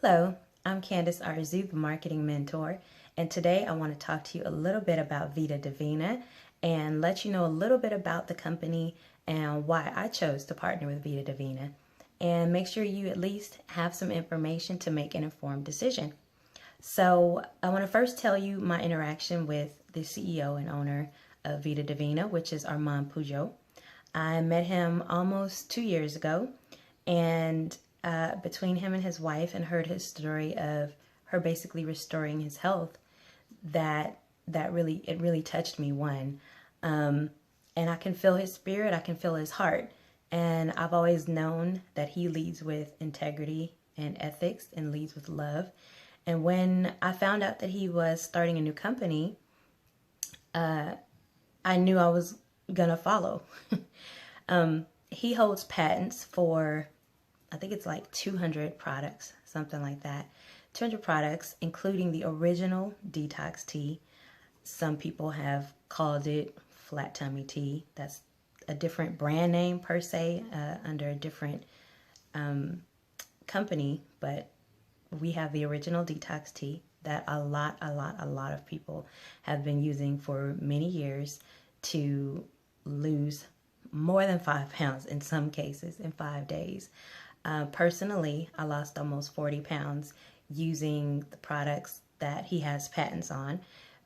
Hello, I'm Candace Arzu, the marketing mentor, and today I want to talk to you a little bit about Vida Divina and let you know a little bit about the company and why I chose to partner with Vida Divina, and make sure you at least have some information to make an informed decision. So I want to first tell you my interaction with the CEO and owner of Vida Divina, which is Armand Pujol. I met him almost 2 years ago, and between him and his wife, and heard his story of her basically restoring his health, that really touched me. And I can feel his spirit, I can feel his heart, and I've always known that he leads with integrity and ethics and leads with love. And when I found out that he was starting a new company, I knew I was gonna follow. He holds patents for, I think it's like 200 products, something like that. 200 products, including the original detox tea. Some people have called it flat tummy tea. That's a different brand name per se, under a different company, but we have the original detox tea that a lot of people have been using for many years to lose more than 5 pounds in some cases in 5 days. Personally, I lost almost 40 pounds using the products that he has patents on,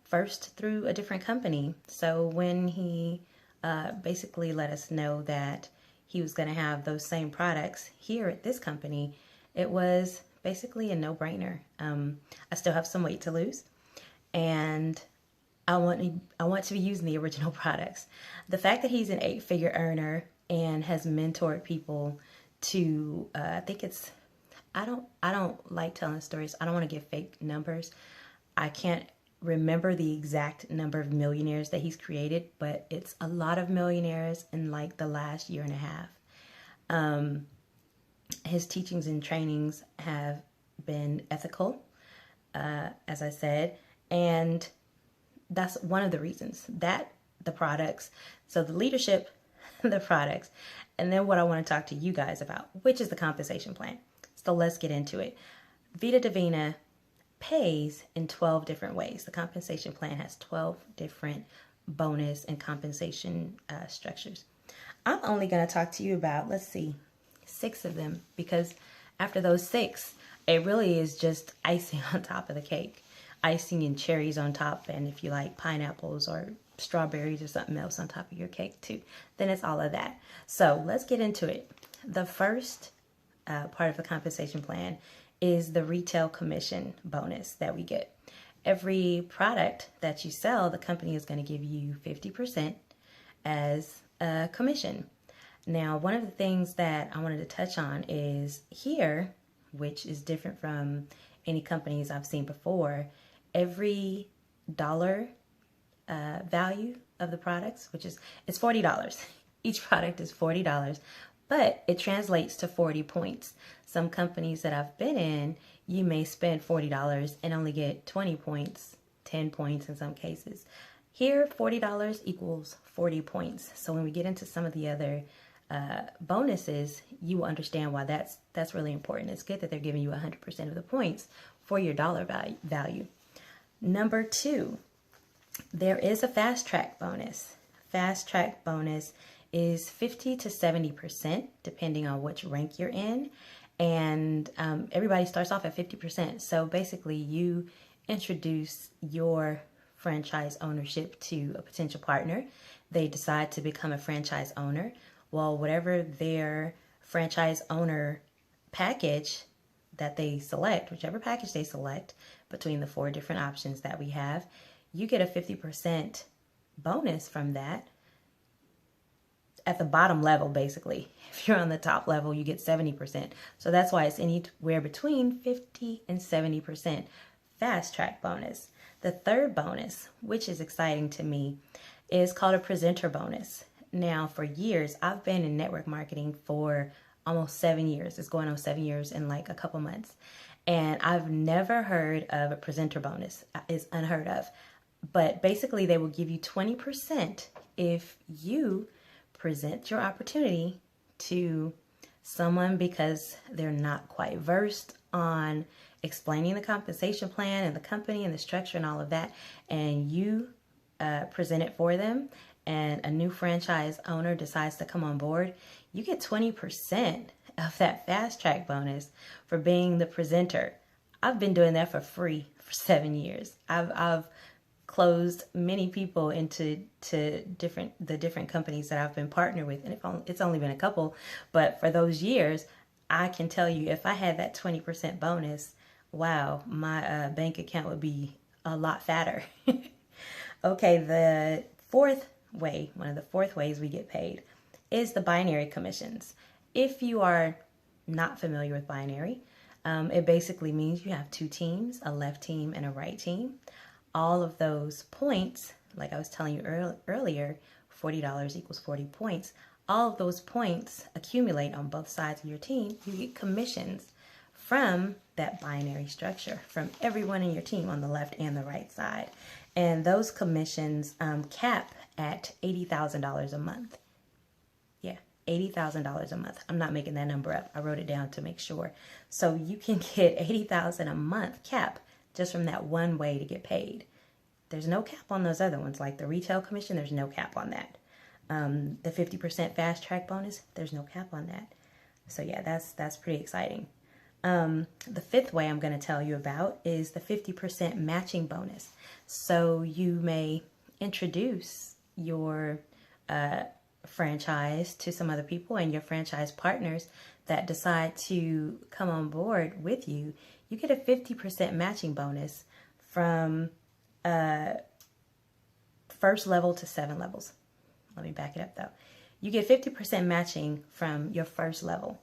first through a different company. So when he basically let us know that he was going to have those same products here at this company, it was basically a no-brainer. I still have some weight to lose, and I want to be using the original products. The fact that he's an 8-figure earner and has mentored people to I think it's I don't like telling stories. I don't want to give fake numbers. I can't remember the exact number of millionaires that he's created, but it's a lot of millionaires in like the last year and a half. His teachings and trainings have been ethical, as I said, and that's one of the reasons that the products, so the leadership, the products, and then what I want to talk to you guys about, which is the compensation plan. So let's get into it. Vida Divina pays in 12 different ways. The compensation plan has 12 different bonus and compensation structures. I'm only going to talk to you about, let's see, 6 of them, because after those 6, it really is just icing on top of the cake. Icing and cherries on top, and if you like pineapples or strawberries or something else on top of your cake too, then it's all of that. So let's get into it. The first part of the compensation plan is the retail commission bonus that we get. Every product that you sell, the company is going to give you 50% as a commission. Now, one of the things that I wanted to touch on is here, which is different from any companies I've seen before, every dollar value of the products, which is, it's $40. Each product is $40, but it translates to 40 points. Some companies that I've been in, you may spend $40 and only get 20 points, 10 points in some cases. Here, $40 equals 40 points. So when we get into some of the other bonuses, you will understand why that's really important. It's good that they're giving you 100% of the points for your dollar value. Number 2, there is a fast track bonus. Fast track bonus is 50 to 70% depending on which rank you're in, and everybody starts off at 50%. So basically, you introduce your franchise ownership to a potential partner. They decide to become a franchise owner. Well, whatever their franchise owner package that they select, whichever package they select between the 4 different options that we have, you get a 50% bonus from that at the bottom level, basically. If you're on the top level, you get 70%. So that's why it's anywhere between 50 and 70% fast track bonus. The third bonus, which is exciting to me, is called a presenter bonus. Now, for years, I've been in network marketing for almost 7 years. It's going on 7 years in like a couple months. And I've never heard of a presenter bonus. It's unheard of. But basically, they will give you 20% if you present your opportunity to someone because they're not quite versed on explaining the compensation plan and the company and the structure and all of that, and you present it for them, and a new franchise owner decides to come on board, you get 20% of that fast track bonus for being the presenter. I've been doing that for free for 7 years. I've closed many people into different companies that I've been partnered with, and it's only been a couple, but for those years, I can tell you, if I had that 20% bonus, wow, my bank account would be a lot fatter. Okay, one of the fourth ways we get paid is the binary commissions. If you are not familiar with binary, it basically means you have two teams, a left team and a right team. All of those points, like I was telling you earlier, $40 equals 40 points. All of those points accumulate on both sides of your team. You get commissions from that binary structure, from everyone in your team on the left and the right side. And those commissions cap at $80,000 a month. Yeah, $80,000 a month. I'm not making that number up. I wrote it down to make sure. So you can get $80,000 a month cap just from that one way to get paid. There's no cap on those other ones, like the retail commission, there's no cap on that. The 50% fast track bonus, there's no cap on that. So yeah, that's pretty exciting. The fifth way I'm going to tell you about is the 50% matching bonus. So you may introduce your franchise to some other people, and your franchise partners that decide to come on board with you, you get a 50% matching bonus from first level to 7 levels. Let me back it up though. You get 50% matching from your first level.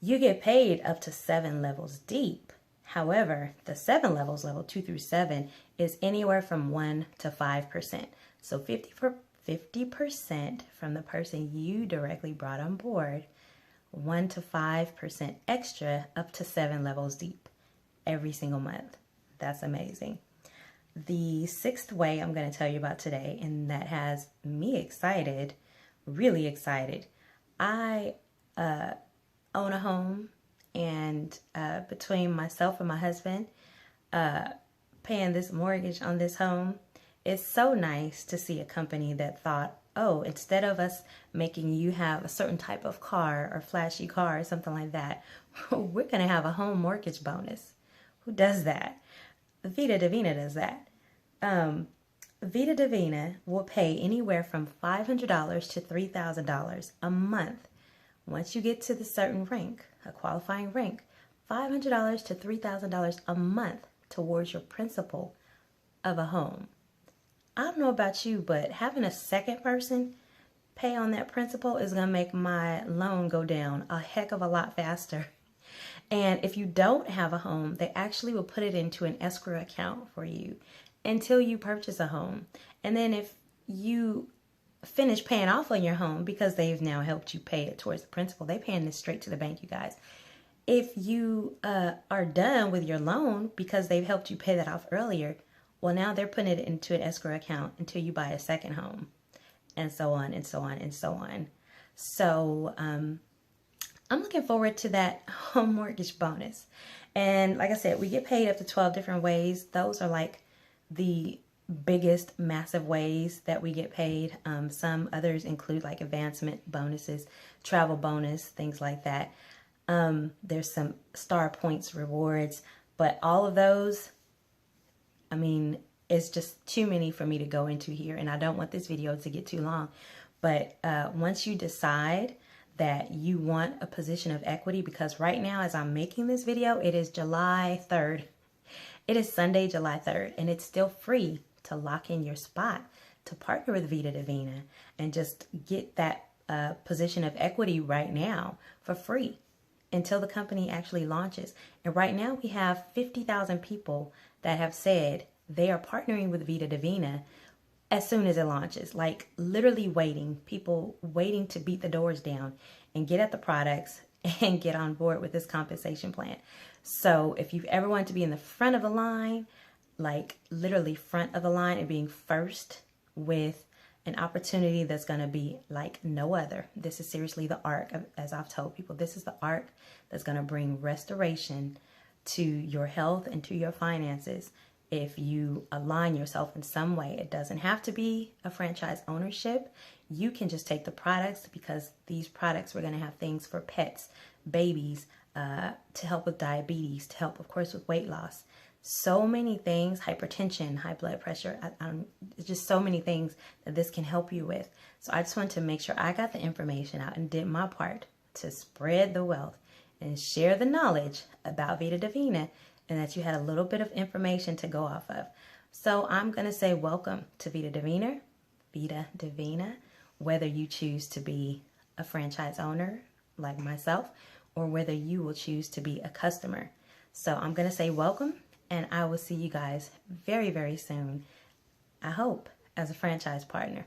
You get paid up to 7 levels deep. However, the 7 levels, level 2 through 7, is anywhere from 1 to 5%. So 50% from the person you directly brought on board, 1 to 5% extra up to 7 levels deep every single month. That's amazing. The sixth way I'm going to tell you about today, and that has me excited, really excited. I own a home, and between myself and my husband paying this mortgage on this home, it's so nice to see a company that thought, oh, instead of us making you have a certain type of car or flashy car or something like that, we're going to have a home mortgage bonus. Who does that? Vida Divina does that. Vida Divina will pay anywhere from $500 to $3,000 a month. Once you get to the certain rank, a qualifying rank, $500 to $3,000 a month towards your principal of a home. I don't know about you, but having a second person pay on that principal is going to make my loan go down a heck of a lot faster. And if you don't have a home, they actually will put it into an escrow account for you until you purchase a home. And then if you finish paying off on your home, because they've now helped you pay it towards the principal, they're paying this straight to the bank, you guys. If you are done with your loan because they've helped you pay that off earlier, well, now they're putting it into an escrow account until you buy a second home, and so on and so on and so on. So I'm looking forward to that home mortgage bonus. And like I said, we get paid up to 12 different ways. Those are like the biggest, massive ways that we get paid. Some others include like advancement bonuses, travel bonus, things like that. There's some star points rewards, but all of those, I mean, it's just too many for me to go into here, and I don't want this video to get too long. But once you decide that you want a position of equity, because right now as I'm making this video, it is July 3rd. It is Sunday, July 3rd, and it's still free to lock in your spot to partner with Vida Divina and just get that position of equity right now for free until the company actually launches. And right now we have 50,000 people that have said they are partnering with Vida Divina as soon as it launches, like literally waiting, people waiting to beat the doors down and get at the products and get on board with this compensation plan. So if you've ever wanted to be in the front of the line, like literally front of the line and being first with an opportunity that's going to be like no other. This is seriously the arc, as I've told people, this is the arc that's going to bring restoration to your health and to your finances. If you align yourself in some way, it doesn't have to be a franchise ownership. You can just take the products, because these products, we're going to have things for pets, babies, to help with diabetes, to help, of course, with weight loss. So many things, hypertension, high blood pressure, just so many things that this can help you with. So I just wanted to make sure I got the information out and did my part to spread the wealth and share the knowledge about Vida Divina, and that you had a little bit of information to go off of. So I'm going to say welcome to Vida Divina, whether you choose to be a franchise owner like myself, or whether you will choose to be a customer. So I'm going to say welcome, and I will see you guys very, very soon, I hope, as a franchise partner.